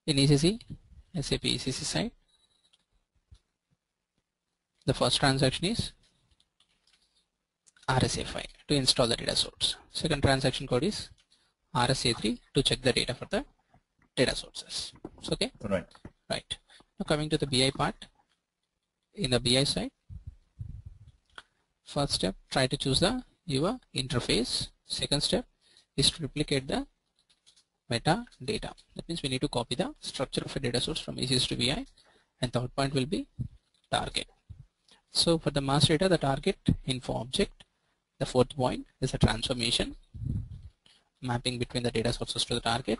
In ECC, SAP ECC side, the first transaction is RSA5 to install the data source. Second transaction code is RSA3 to check the data for the data sources. So, okay. Right. Now coming to the BI part. In the BI side, first step, try to choose your interface. Second step is to replicate the metadata. That means we need to copy the structure of a data source from ECS to BI, and third point will be target. So for the master data, the target info object. The fourth point is a transformation mapping between the data sources to the target,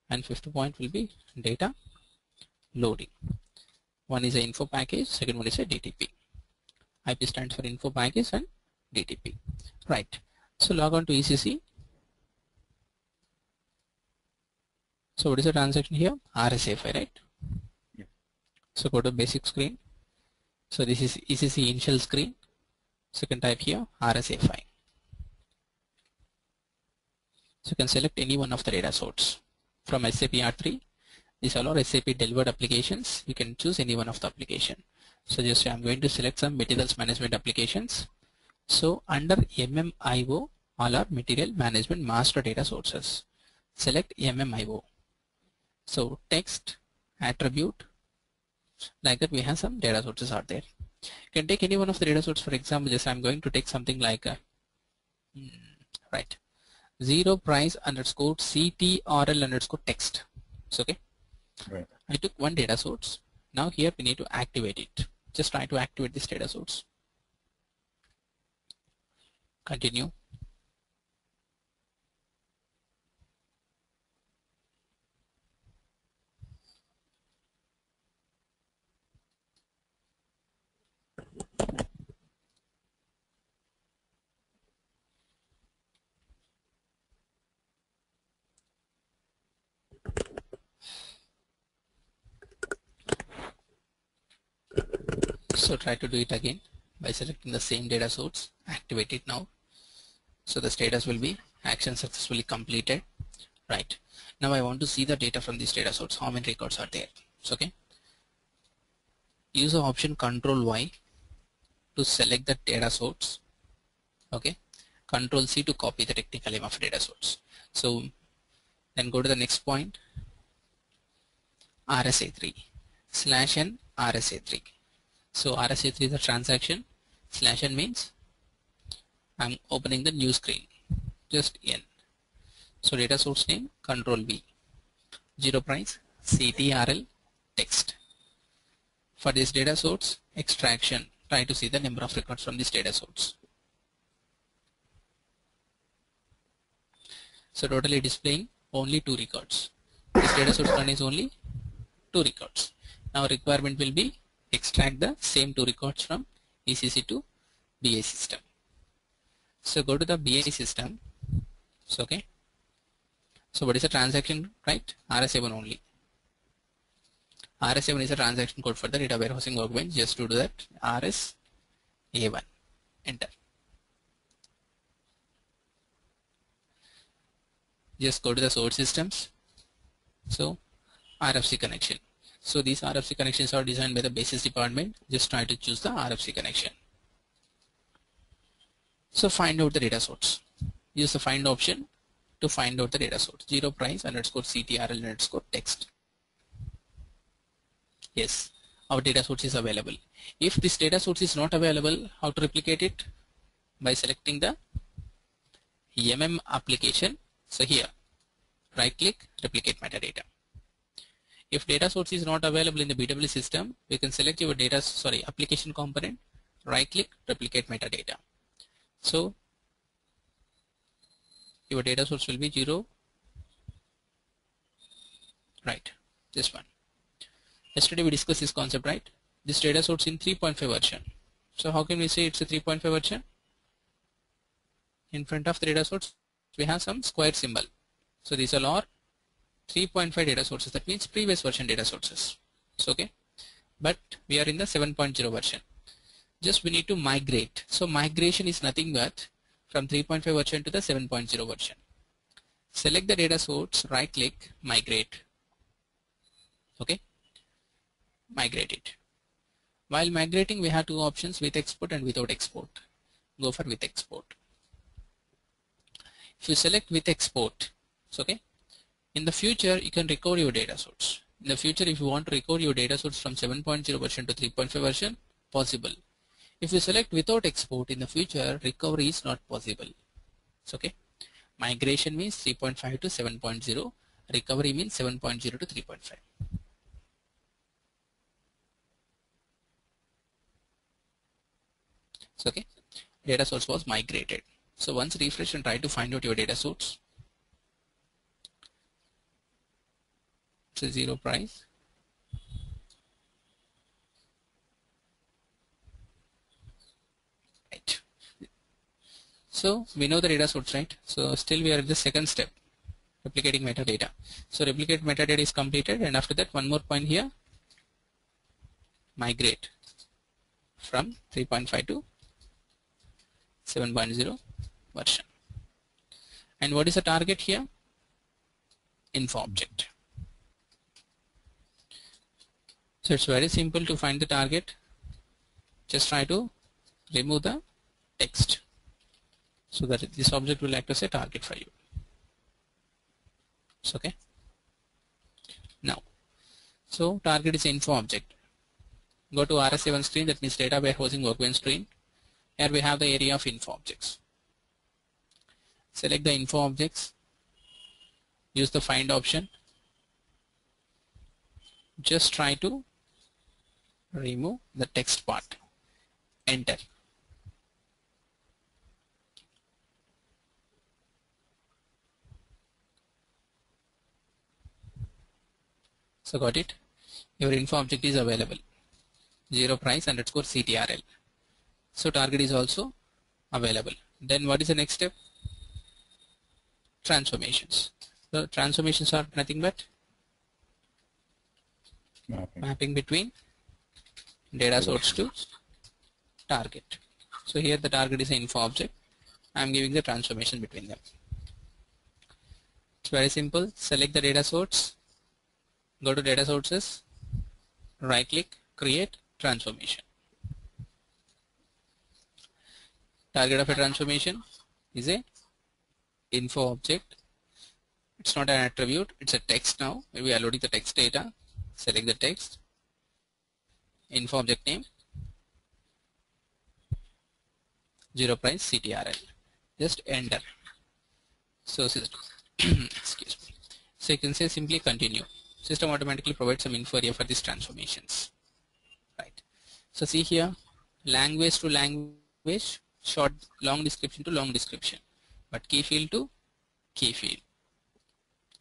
and fifth point will be data loading. One is an info package, second one is a DTP. IP stands for info package and DTP. Right. So log on to ECC. So what is the transaction here? RSA5, right? Yeah. So go to basic screen. So this is ECC initial screen. So you can type here RSA5. So you can select any one of the data source from SAP R3. These are all SAP delivered applications. You can choose any one of the application. So just I'm going to select some materials management applications. So under MMIO, all are material management master data sources. Select MMIO. So text, attribute, like that we have some data sources out there. You can take any one of the data sources. For example, just I'm going to take something like right, 0 price underscore CTRL underscore text. It's okay. Right. I took one data source. Now here we need to activate it. Just try to activate this data source. Continue. So try to do it again by selecting the same data source. Activate it now. So the status will be action successfully completed. Right. Now I want to see the data from this data source. How many records are there? So, okay. Use the option Control Y to select the data source. Okay. Control C to copy the technical name of data source. So then go to the next point. RSA3 /n RSA3. So RSA3 is the transaction. /n means I'm opening the new screen. Just N. So data source name Control V. 0 price CTRL text. For this data source extraction, try to see the number of records from this data source. So totally displaying only 2 records. This data source contains only 2 records. Now requirement will be extract the same 2 records from ECC to BI system. So go to the BI system. So okay. So what is the transaction, right? RSA1 only. RSA1 is a transaction code for the data warehousing workbench. Just to do that, RSA1. Enter. Just go to the source systems. So RFC connection. So these RFC connections are designed by the basis department. Just try to choose the RFC connection. So find out the data source. Use the find option to find out the data source. 0 price underscore CTRL underscore text. Yes, our data source is available. If this data source is not available, how to replicate it? By selecting the MM application. So here, right click, replicate metadata. If data source is not available in the BW system, we can select your application component, right click, replicate metadata. So your data source will be 0, right, this one. Yesterday we discussed this concept, right? This data source in 3.5 version. So how can we say it's a 3.5 version? In front of the data source we have some square symbol. So these are all 3.5 data sources. That means previous version data sources. So okay, but we are in the 7.0 version. Just we need to migrate. So migration is nothing but from 3.5 version to the 7.0 version. Select the data source, right click, migrate. Okay, migrate it. While migrating, we have two options, with export and without export. Go for with export. If you select with export, it's okay. In the future, you can recover your data source. In the future, if you want to recover your data source from 7.0 version to 3.5 version, possible. If you select without export, in the future, recovery is not possible. It's okay. Migration means 3.5 to 7.0. Recovery means 7.0 to 3.5. So, okay, data source was migrated. So once refresh and try to find out your data source. It's a zero price. Right. So we know the data source, right? So still we are at the second step, replicating metadata. So replicate metadata is completed, and after that one more point here, migrate from 3.5 to 7.0 version. And what is the target here? Info object. So it's very simple to find the target. Just try to remove the text so that this object will act as a target for you. It's okay. Now, so target is info object. Go to RS7 screen, that means data warehousing workbench screen. Here we have the area of info objects. Select the info objects. Use the find option. Just try to remove the text part. Enter. So got it. Your info object is available. Zero price underscore CTRL. So target is also available. Then what is the next step? Transformations. So transformations are nothing but mapping between data source to target. So here the target is an info object. I am giving the transformation between them. It's very simple. Select the data source. Go to data sources. Right click, create transformation. Target of a transformation is a info object. It's not an attribute, it's a text now. We are loading the text data. Select the text. Info object name. Zero price CTRL. Just enter. So excuse me. So you can say simply continue. System automatically provides some info area for these transformations. Right. So see here, language to language, short long description to long description, but key field to key field.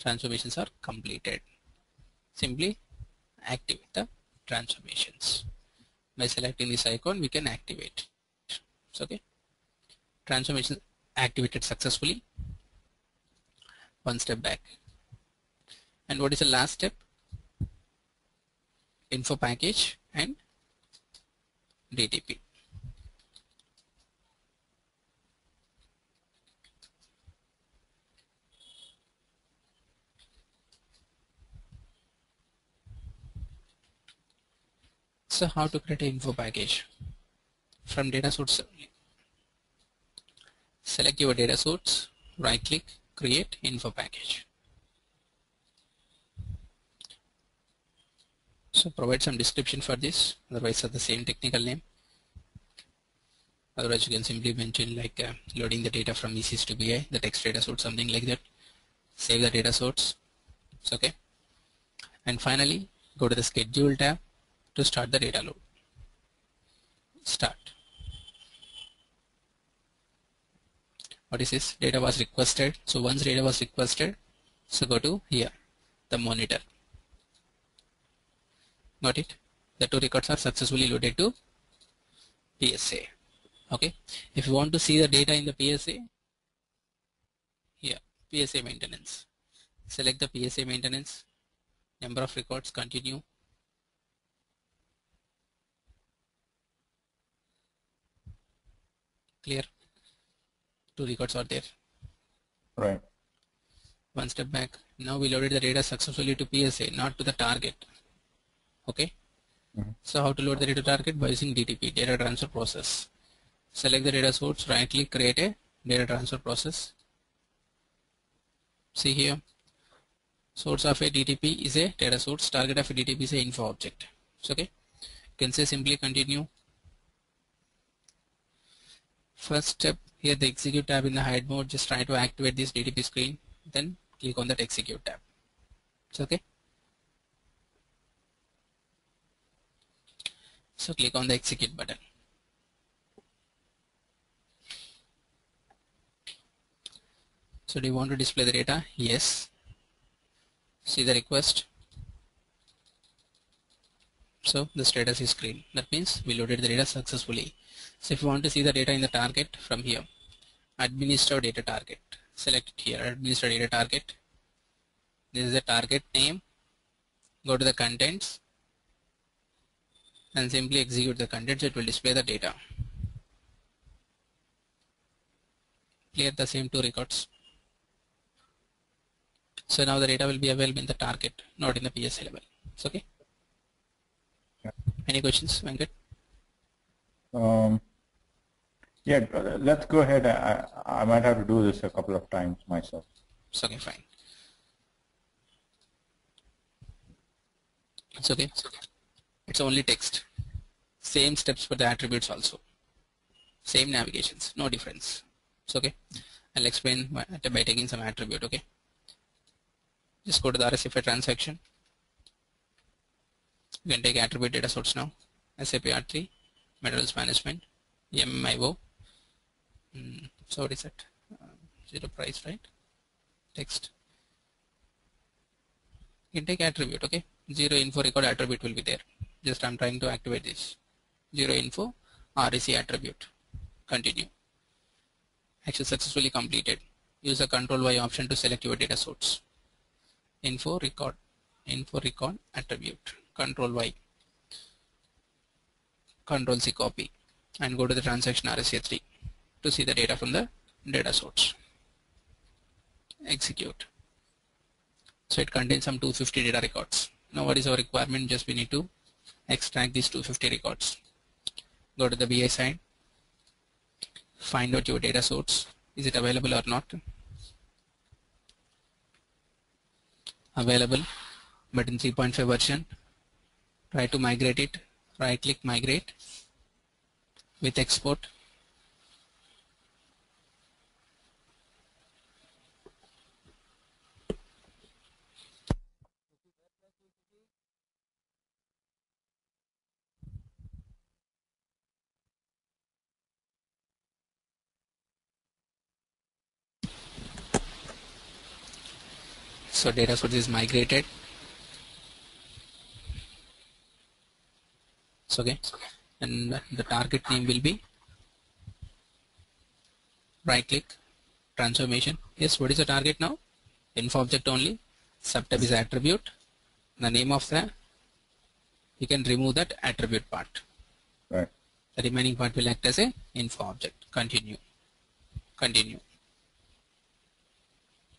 Transformations are completed. Simply activate the transformations. By selecting this icon, we can activate. So, okay. Transformation activated successfully. One step back. And what is the last step? Info package and DTP. So how to create an info package? From data source only. Select your data source, right click, create info package. So provide some description for this, otherwise it's the same technical name. Otherwise you can simply mention like loading the data from ECS to BI, the text data source, something like that. Save the data source. It's okay. And finally go to the schedule tab to start the data load. Start. What is this? Data was requested. So once data was requested, so go to here, the monitor. Got it? The two records are successfully loaded to PSA. Okay. If you want to see the data in the PSA, here, PSA maintenance. Select the PSA maintenance, number of records, continue. Clear? Two records are there. Right. One step back. Now we loaded the data successfully to PSA, not to the target. Okay. So how to load the data target? By using DTP, data transfer process. Select the data source, right click, create a data transfer process. See here, source of a DTP is a data source, target of a DTP is a info object. So okay, you can say simply continue. First step here, the execute tab in the hide mode, just try to activate this DTP screen, then click on that execute tab. It's okay. So click on the execute button. So do you want to display the data? Yes. See the request. So the status is green. That means we loaded the data successfully. So if you want to see the data in the target, from here, administer data target. Select it here, administer data target. This is the target name. Go to the contents and simply execute the contents. It will display the data. Clear the same two records. So now the data will be available in the target, not in the PSA level. It's okay. Yeah. Any questions, Venkat? Yeah, let's go ahead. I might have to do this a couple of times myself. It's okay, fine. It's okay. It's only text. Same steps for the attributes also. Same navigations, no difference. It's okay. I'll explain by taking some attribute. Okay. Just go to the RSFI transaction. You can take attribute data source now. SAP R3, materials management, MIO. So what is it? Zero price, right? Text. You can take attribute. Okay. Zero info record attribute will be there. Just I'm trying to activate this. Zero info REC attribute. Continue. Action successfully completed. Use the Control Y option to select your data source. Info record attribute. Control Y. Control C copy and go to the transaction RSA3 to see the data from the data source. Execute. So it contains some 250 data records. Now what is our requirement? Just we need to extract these 250 records. Go to the BI side. Find out your data source. Is it available or not? Available, but in 3.5 version. Try to migrate it. Right click migrate with export. So data source is migrated. It's okay. And the target name will be, right click, transformation. Yes, what is the target now? Info object only. Subtype is attribute. The name of the, you can remove that attribute part. Right. The remaining part will act as a info object. Continue. Continue.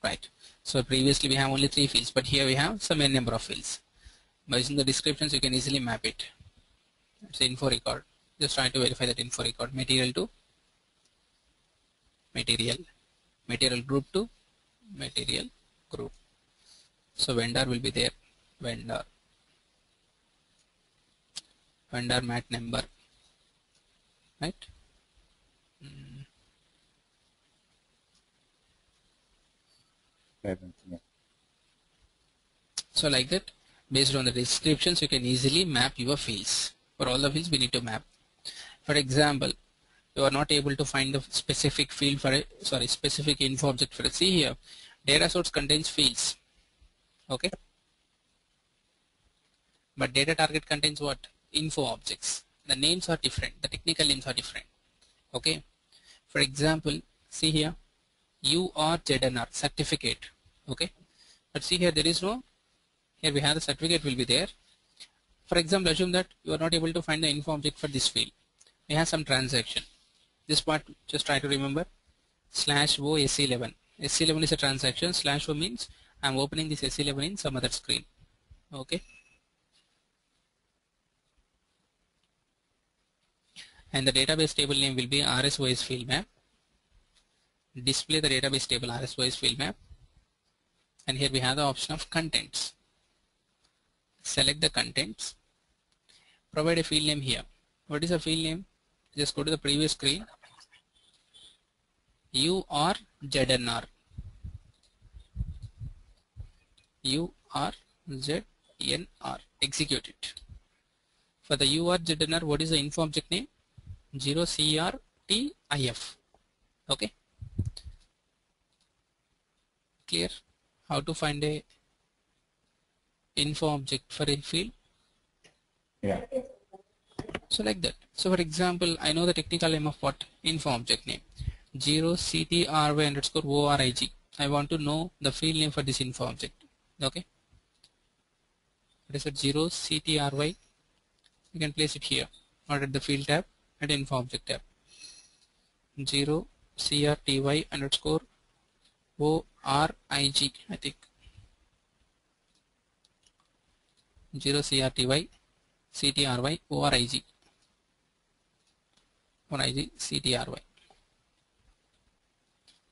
Right. So previously we have only 3 fields, but here we have some n number of fields. By using the descriptions, you can easily map it. It's info record. Just try to verify that info record. Material to material. Material group to material group. So vendor will be there. Vendor mat number. Right. Yeah. So like that, based on the descriptions, you can easily map your fields. For all the fields, we need to map. For example, you are not able to find the specific field for a specific info object for a, see here, data source contains fields. Okay. But data target contains what? Info objects. The names are different. The technical names are different. Okay. For example, see here, URZNR certificate. Okay. But see here, there is no, here we have the certificate will be there. For example, assume that you are not able to find the info object for this field. We have some transaction. This part, just try to remember, /o SE11. SE11 is a transaction. /o means I'm opening this SE11 in some other screen. Okay. and the database table name will be RSOS field map. Display the database table RSOS field map, and here we have the option of contents. Select the contents, provide a field name here. What is the field name? Just go to the previous screen. URZNR. URZNR. Execute it. For the URZNR, what is the info object name? 0CRTIF. Okay. Clear? How to find a info object for a field? Yeah. So like that. So for example, I know the technical name of what? Info object name. 0CTRY_ORIG. I want to know the field name for this info object. Okay. What is it? 0CTRY. You can place it here, or at the field tab, at info object tab. 0CRTY_ORIG. I think 0CRTY CTRY ORIG. ORIG CTRY.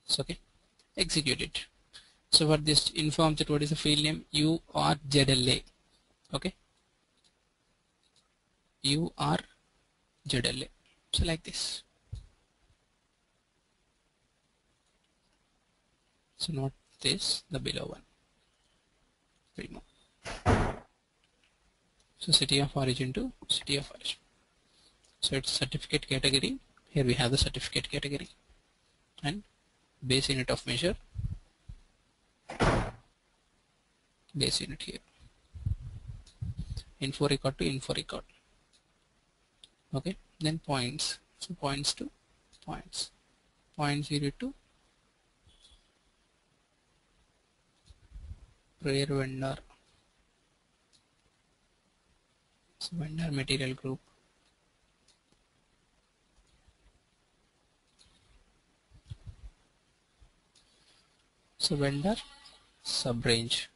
So okay, execute it. So for this info object, what is the field name? URZLA. Okay, URZLA. So like this. So not this, the below one. Remove. So city of origin to city of origin. So it's certificate category. Here we have the certificate category, and base unit of measure, base unit here, info record to info record. Okay, then points. So points to points, points unit to prayer vendor. So vendor material group. So vendor sub-range.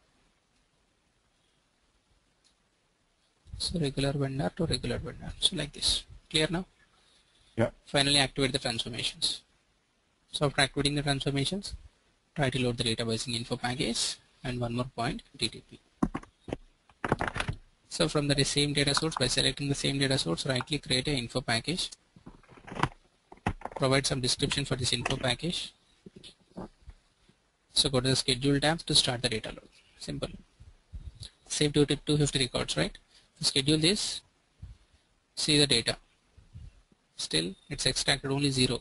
So regular vendor to regular vendor. So like this. Clear now? Yeah. Finally activate the transformations. So after activating the transformations, try to load the database in info package, and one more point, DTP. So from the same data source, by selecting the same data source, right click, create a info package. Provide some description for this info package. So go to the schedule tab to start the data load. Simple. Save 250 records, right? So schedule this. See the data. Still, it's extracted only 0.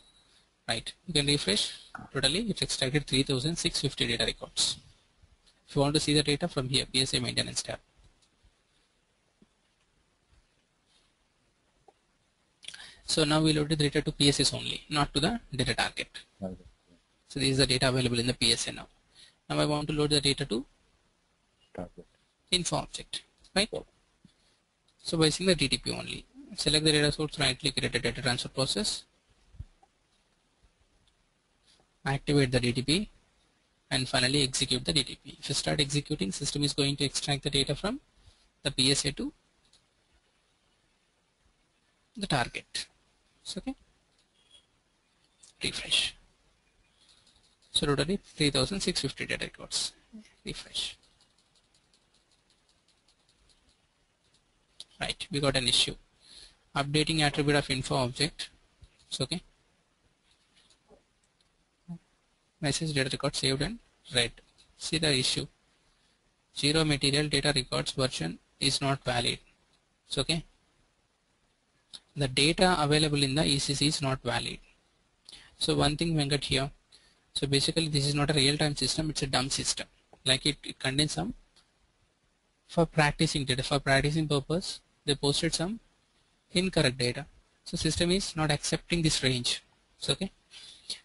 Right? You can refresh. Totally, it's extracted 3650 data records. If you want to see the data from here, PSA maintenance tab. So now we loaded the data to PSS only, not to the data target. Okay. So this is the data available in the PSA now. Now I want to load the data to Target. info object, right? So by using the DTP only, select the data source, right click, create a data transfer process, activate the DTP, and finally execute the DTP. If you start executing, system is going to extract the data from the PSA to the target. So okay, refresh. So totally 3650 data records. Refresh. Right, we got an issue. Updating attribute of info object. So okay. Message data record saved and read. See the issue. 0 material data records version is not valid. So okay. The data available in the ECC is not valid. So one thing Venkat here. So basically this is not a real-time system, it's a dumb system. Like it contains some, for practicing data, for practicing purpose, they posted some incorrect data. So system is not accepting this range. So okay,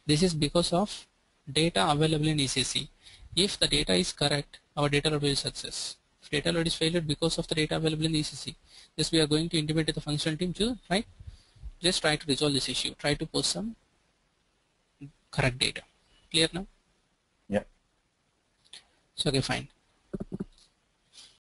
this is because of data available in ECC. If the data is correct, our data load will be success. If data load is failed because of the data available in the ECC, just we are going to intimate to the functional team to, right? Just try to resolve this issue. Try to post some correct data. Clear now? Yeah. So okay, fine.